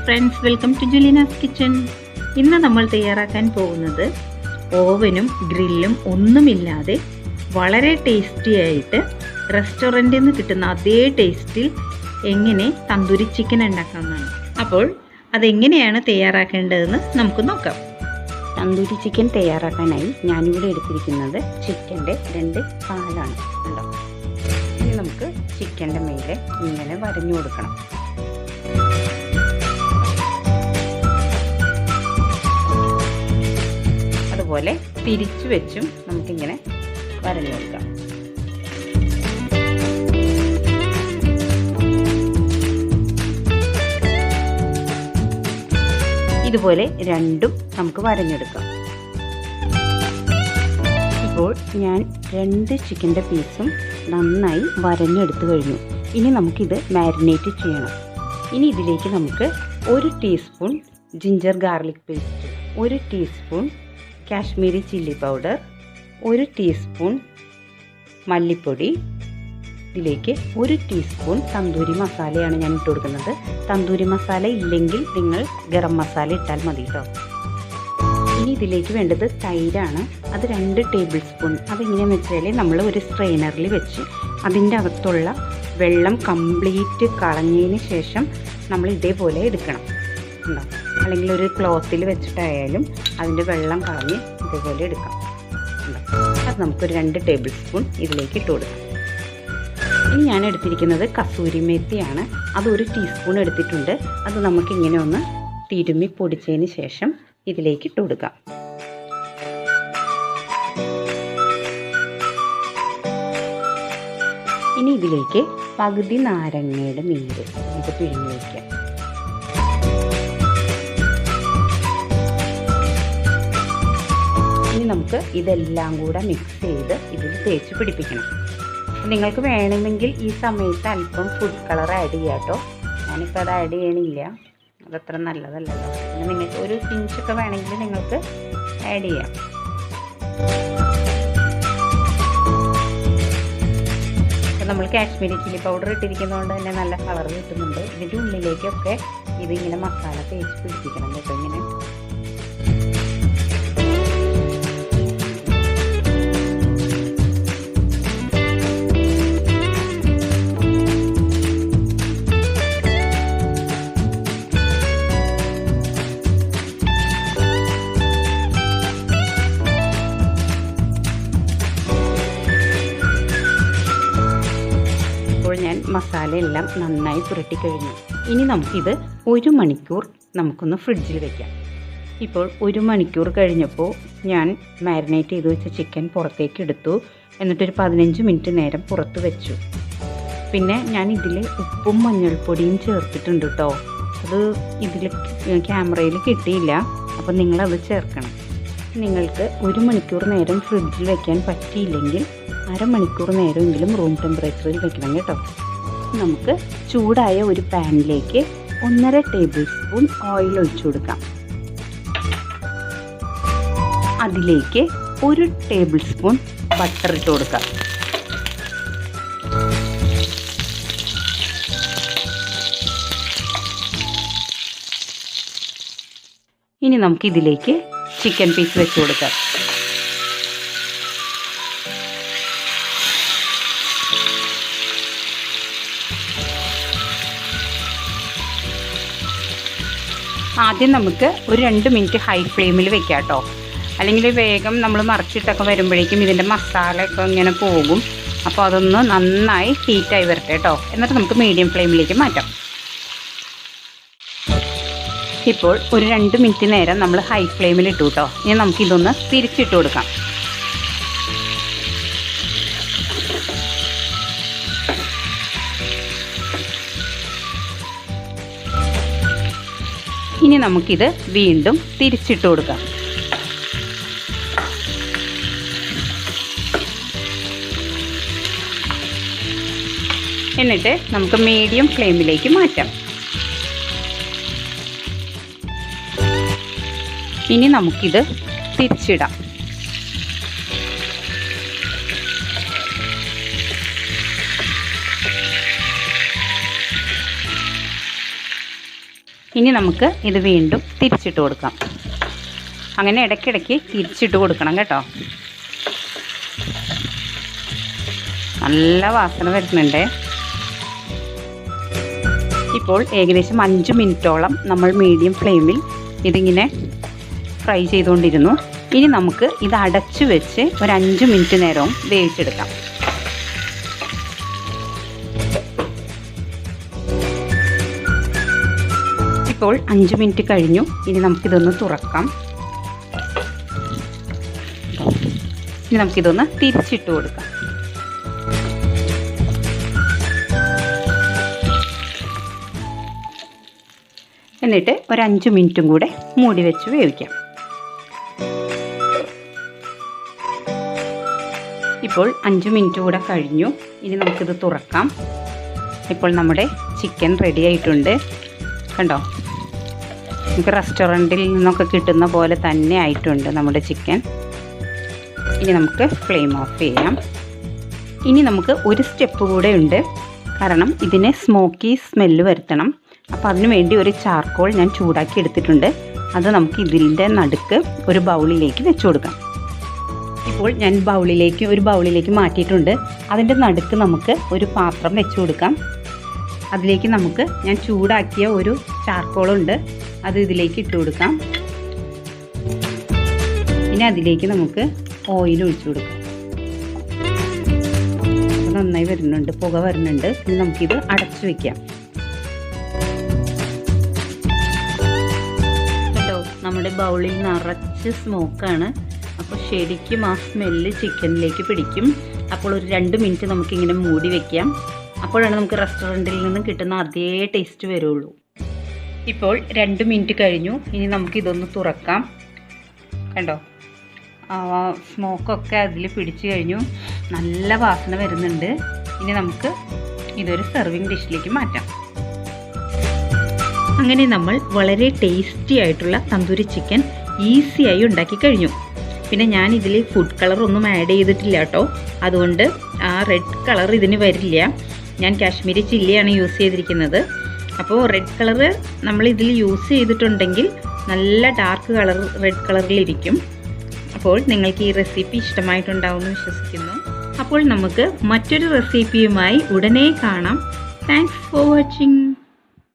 Friends, welcome to Julina's kitchen. ഇന്ന് നമ്മൾ തയ്യാറാക്കാൻ പോകുന്നത് ഓവനും ഗ്രില്ലും ഒന്നുമില്ലാതെ വളരെ ടേസ്റ്റി ആയിട്ട് റെസ്റ്റോറൻറ്റിൽ നിന്ന് കിട്ടുന്ന അതേ ടേസ്റ്റിൽ എങ്ങനെ തന്തൂരി ചിക്കൻ ഉണ്ടാക്കാമെന്നാണ്. അപ്പോൾ അതെങ്ങനെയാണ് തയ്യാറാക്കേണ്ടതെന്ന് നമുക്ക് നോക്കാം. തന്തൂരി ചിക്കൻ തയ്യാറാക്കാനായി ഞാനിവിടെ എടുത്തിരിക്കുന്നത് ചിക്കൻ്റെ 2 കാലാണ് ഉണ്ടോ. ഇനി നമുക്ക് ചിക്കൻ്റെ മേലെ ഇങ്ങനെ വരഞ്ഞു കൊടുക്കണം. അതുപോലെ തിരിച്ചു വെച്ചും നമുക്കിങ്ങനെ വരഞ്ഞു കൊടുക്കാം. ഇതുപോലെ രണ്ടും നമുക്ക് വരഞ്ഞെടുക്കാം. ഇപ്പോൾ ഞാൻ 2 ചിക്കൻ്റെ പീസും നന്നായി വരഞ്ഞെടുത്ത് കഴിഞ്ഞു. ഇനി നമുക്കിത് മാരിനേറ്റ് ചെയ്യണം. ഇനി ഇതിലേക്ക് നമുക്ക് 1 teaspoon ginger garlic paste, 1 teaspoon Kashmiri chilli powder, 1 teaspoon മല്ലിപ്പൊടി, ഇതിലേക്ക് 1 ടീസ്പൂൺ തന്തൂരി മസാലയാണ് ഞാൻ ഇട്ട് കൊടുക്കുന്നത്. തന്തൂരി മസാല ഇല്ലെങ്കിൽ നിങ്ങൾ ഗരം മസാല ഇട്ടാൽ മതി കേട്ടോ. ഇനി ഇതിലേക്ക് വേണ്ടത് തൈരാണ്. അത് 2 ടേബിൾ സ്പൂൺ. അതെങ്ങനെയാണെന്ന് വെച്ചാൽ നമ്മൾ ഒരു സ്ട്രെയിനറിൽ വെച്ച് അതിൻ്റെ അകത്തുള്ള വെള്ളം കംപ്ലീറ്റ് കളഞ്ഞതിന് ശേഷം നമ്മൾ ഇതേപോലെ എടുക്കണം ഉണ്ടോ. അല്ലെങ്കിൽ ഒരു ക്ലോത്തിൽ വെച്ചിട്ടായാലും അതിൻ്റെ വെള്ളം കളഞ്ഞ് ഇതേപോലെ എടുക്കാം ഉണ്ടോ. അത് നമുക്കൊരു 2 ടേബിൾ സ്പൂൺ ഇതിലേക്ക് ഇട്ട് കൊടുക്കാം. ഇനി ഞാൻ എടുത്തിരിക്കുന്നത് കസൂരി മേത്തിയാണ്. അത് 1 ടീസ്പൂൺ എടുത്തിട്ടുണ്ട്. അത് നമുക്കിങ്ങനെ ഒന്ന് തിരുമ്മി പൊടിച്ചതിന് ശേഷം ഇതിലേക്ക് ഇട്ട് കൊടുക്കാം. ഇനി ഇതിലേക്ക് പകുതി നാരങ്ങയുടെ നീര് ഇത് പിഴിഞ്ഞ് വയ്ക്കാം. ഇനി നമുക്ക് ഇതെല്ലാം കൂടെ മിക്സ് ചെയ്ത് ഇതിൽ തേച്ച് പിടിപ്പിക്കണം. നിങ്ങൾക്ക് വേണമെങ്കിൽ ഈ സമയത്ത് അല്പം ഫുഡ് കളർ ആഡ് ചെയ്യാം കേട്ടോ. ഞാനിപ്പോൾ അത് ആഡ് ചെയ്യണില്ല, അതത്ര നല്ലതല്ലല്ലോ. പിന്നെ നിങ്ങൾക്ക് ഒരു പിഞ്ചൊക്കെ വേണമെങ്കിൽ നിങ്ങൾക്ക് ആഡ് ചെയ്യാം. അപ്പോൾ നമ്മൾ കാശ്മീരി ചില്ലി പൗഡർ ഇട്ടിരിക്കുന്നതുകൊണ്ട് തന്നെ നല്ല കളർ കിട്ടുന്നുണ്ട്. ഇതിൻ്റെ ഉള്ളിലേക്കൊക്കെ ഇതിങ്ങനെ മസാല തേച്ച് പിടിപ്പിക്കണം കേട്ടോ. ഇങ്ങനെ ഞാൻ മസാലയെല്ലാം നന്നായി പുരട്ടി കഴിഞ്ഞു. ഇനി നമുക്കിത് 1 മണിക്കൂർ നമുക്കൊന്ന് ഫ്രിഡ്ജിൽ വെക്കാം. ഇപ്പോൾ 1 മണിക്കൂർ കഴിഞ്ഞപ്പോൾ ഞാൻ മാരിനേറ്റ് ചെയ്ത് വെച്ച ചിക്കൻ പുറത്തേക്ക് എടുത്തു. എന്നിട്ടൊരു 15 മിനിറ്റ് നേരം പുറത്ത് വെച്ചു. പിന്നെ ഞാൻ ഇതിൽ ഉപ്പും മഞ്ഞൾപ്പൊടിയും ചേർത്തിട്ടുണ്ട് കേട്ടോ. അത് ഇതിൽ ക്യാമറയിൽ കിട്ടിയില്ല, അപ്പോൾ നിങ്ങളത് ചേർക്കണം. നിങ്ങൾക്ക് 1 മണിക്കൂർ നേരം ഫ്രിഡ്ജിൽ വെക്കാൻ പറ്റിയില്ലെങ്കിൽ അരമണിക്കൂർ നേരമെങ്കിലും റൂം ടെമ്പറേച്ചറിൽ വെക്കണം കേട്ടോ. നമുക്ക് ചൂടായ ഒരു പാനിലേക്ക് 1.5 ടേബിൾ സ്പൂൺ ഓയിൽ ഒഴിച്ചു കൊടുക്കാം. അതിലേക്ക് 1 ടേബിൾ സ്പൂൺ ബട്ടർ ഇട്ട് കൊടുക്കാം. ഇനി നമുക്കിതിലേക്ക് ചിക്കൻ പീസ് വെച്ച് കൊടുക്കാം. ആദ്യം നമുക്ക് ഒരു 2 മിനിറ്റ് ഹൈ ഫ്ലെയിമിൽ വെക്കാം കേട്ടോ. അല്ലെങ്കിൽ വേഗം നമ്മൾ മറിച്ചിട്ടൊക്കെ വരുമ്പോഴേക്കും ഇതിൻ്റെ മസാലയൊക്കെ ഇങ്ങനെ പോകും. അപ്പോൾ അതൊന്ന് നന്നായി ഹീറ്റായി വരട്ടെ കേട്ടോ. എന്നിട്ട് നമുക്ക് മീഡിയം ഫ്ലെയിമിലേക്ക് മാറ്റാം. ഇപ്പോൾ ഒരു 2 മിനിറ്റ് നേരം നമ്മൾ ഹൈ ഫ്ലെയിമിൽ ഇട്ടു കേട്ടോ. ഇനി നമുക്കിതൊന്ന് തിരിച്ചിട്ട് കൊടുക്കാം. ഇനി നമുക്കിത് വീണ്ടും തിരിച്ചിട്ട് കൊടുക്കാം. എന്നിട്ട് നമുക്ക് മീഡിയം ഫ്ലെയിമിലേക്ക് മാറ്റാം. ഇനി നമുക്കിത് തിരിച്ചിടാം. ഇനി നമുക്ക് ഇത് വീണ്ടും തിരിച്ചിട്ട് കൊടുക്കാം. അങ്ങനെ ഇടയ്ക്കിടയ്ക്ക് തിരിച്ചിട്ട് കൊടുക്കണം കേട്ടോ. നല്ല വാസന വരുന്നുണ്ട്. ഇപ്പോൾ ഏകദേശം 5 മിനിറ്റോളം നമ്മൾ മീഡിയം ഫ്ലെയിമിൽ ഇതിങ്ങനെ ഫ്രൈ ചെയ്തുകൊണ്ടിരുന്നു. ഇനി നമുക്ക് ഇത് അടച്ചു വെച്ച് ഒരു 5 മിനിറ്റ് നേരവും വേവിച്ചെടുക്കാം. ഇപ്പോൾ 5 മിനിറ്റ് കഴിഞ്ഞു. ഇനി നമുക്കിതൊന്ന് തുറക്കാം. ഇനി നമുക്കിതൊന്ന് തിരിച്ചിട്ട് കൊടുക്കാം. എന്നിട്ട് ഒരു 5 മിനിറ്റും കൂടെ മൂടി വെച്ച് വേവിക്കാം. ഇപ്പോൾ 5 മിനിറ്റ് കൂടെ കഴിഞ്ഞു. ഇനി നമുക്കിത് തുറക്കാം. ഇപ്പോൾ നമ്മുടെ ചിക്കൻ റെഡി ആയിട്ടുണ്ട്. കണ്ടോ, നമുക്ക് റെസ്റ്റോറൻറ്റിൽ നിന്നൊക്കെ കിട്ടുന്ന പോലെ തന്നെ ആയിട്ടുണ്ട് നമ്മുടെ ചിക്കൻ. ഇനി നമുക്ക് ഫ്ലെയിം ഓഫ് ചെയ്യാം. ഇനി നമുക്ക് ഒരു സ്റ്റെപ്പ് കൂടെ ഉണ്ട്. കാരണം ഇതിനെ സ്മോക്കി സ്മെല്ല് വരുത്തണം. അപ്പോൾ അതിനു വേണ്ടി ഒരു ചാർക്കോൾ ഞാൻ ചൂടാക്കി എടുത്തിട്ടുണ്ട്. അത് നമുക്ക് ഇതിൻ്റെ നടുക്ക് ഒരു ബൗളിലേക്ക് വെച്ച് കൊടുക്കാം. ഇപ്പോൾ ഞാൻ ഒരു ബൗളിലേക്ക് മാറ്റിയിട്ടുണ്ട്. അതിൻ്റെ നടുക്ക് നമുക്ക് ഒരു പാത്രം വെച്ച് കൊടുക്കാം. അതിലേക്ക് നമുക്ക് ഞാൻ ചൂടാക്കിയ ഒരു ചാർക്കോളുണ്ട്, അത് ഇതിലേക്ക് ഇട്ട് കൊടുക്കാം. ഇനി അതിലേക്ക് നമുക്ക് ഓയിൽ ഒഴിച്ചു കൊടുക്കാം. അപ്പോൾ നന്നായി വരുന്നുണ്ട്, പുക വരുന്നുണ്ട്. ഇനി നമുക്കിത് അടച്ചു വയ്ക്കാം. കേട്ടോ, നമ്മുടെ ബൗളിൽ നിറച്ച് സ്മോക്കാണ്. അപ്പോൾ ശരിക്കും ആ സ്മെല്ല് ചിക്കനിലേക്ക് പിടിക്കും. അപ്പോൾ ഒരു 2 മിനിറ്റ് നമുക്കിങ്ങനെ മൂടി വയ്ക്കാം. അപ്പോഴാണ് നമുക്ക് റെസ്റ്റോറൻറ്റിൽ നിന്നും കിട്ടുന്ന അതേ ടേസ്റ്റ് വരുള്ളൂ. ഇപ്പോൾ 2 മിനിറ്റ് കഴിഞ്ഞു. ഇനി നമുക്കിതൊന്ന് തുറക്കാം. കണ്ടോ, സ്മോക്കൊക്കെ അതിൽ പിടിച്ചു കഴിഞ്ഞു. നല്ല വാസന വരുന്നുണ്ട്. ഇനി നമുക്ക് ഇതൊരു സെർവിങ് ഡിഷിലേക്ക് മാറ്റാം. അങ്ങനെ നമ്മൾ വളരെ ടേസ്റ്റി ആയിട്ടുള്ള തന്തൂരി ചിക്കൻ ഈസിയായി ഉണ്ടാക്കി കഴിഞ്ഞു. പിന്നെ ഞാൻ ഇതിൽ ഫുഡ് കളർ ഒന്നും ആഡ് ചെയ്തിട്ടില്ല കേട്ടോ. അതുകൊണ്ട് ആ റെഡ് കളർ ഇതിന് വരില്ല. ഞാൻ കാശ്മീരി ചില്ലിയാണ് യൂസ് ചെയ്തിരിക്കുന്നത്. അപ്പോൾ റെഡ് കളറ് നമ്മൾ ഇതിൽ യൂസ് ചെയ്തിട്ടുണ്ടെങ്കിൽ നല്ല ഡാർക്ക് കളർ റെഡ് കളറിലിരിക്കും. അപ്പോൾ നിങ്ങൾക്ക് ഈ റെസിപ്പി ഇഷ്ടമായിട്ടുണ്ടാവുമെന്ന് വിശ്വസിക്കുന്നു. അപ്പോൾ നമുക്ക് മറ്റൊരു റെസിപ്പിയുമായി ഉടനെ കാണാം. Thanks for watching.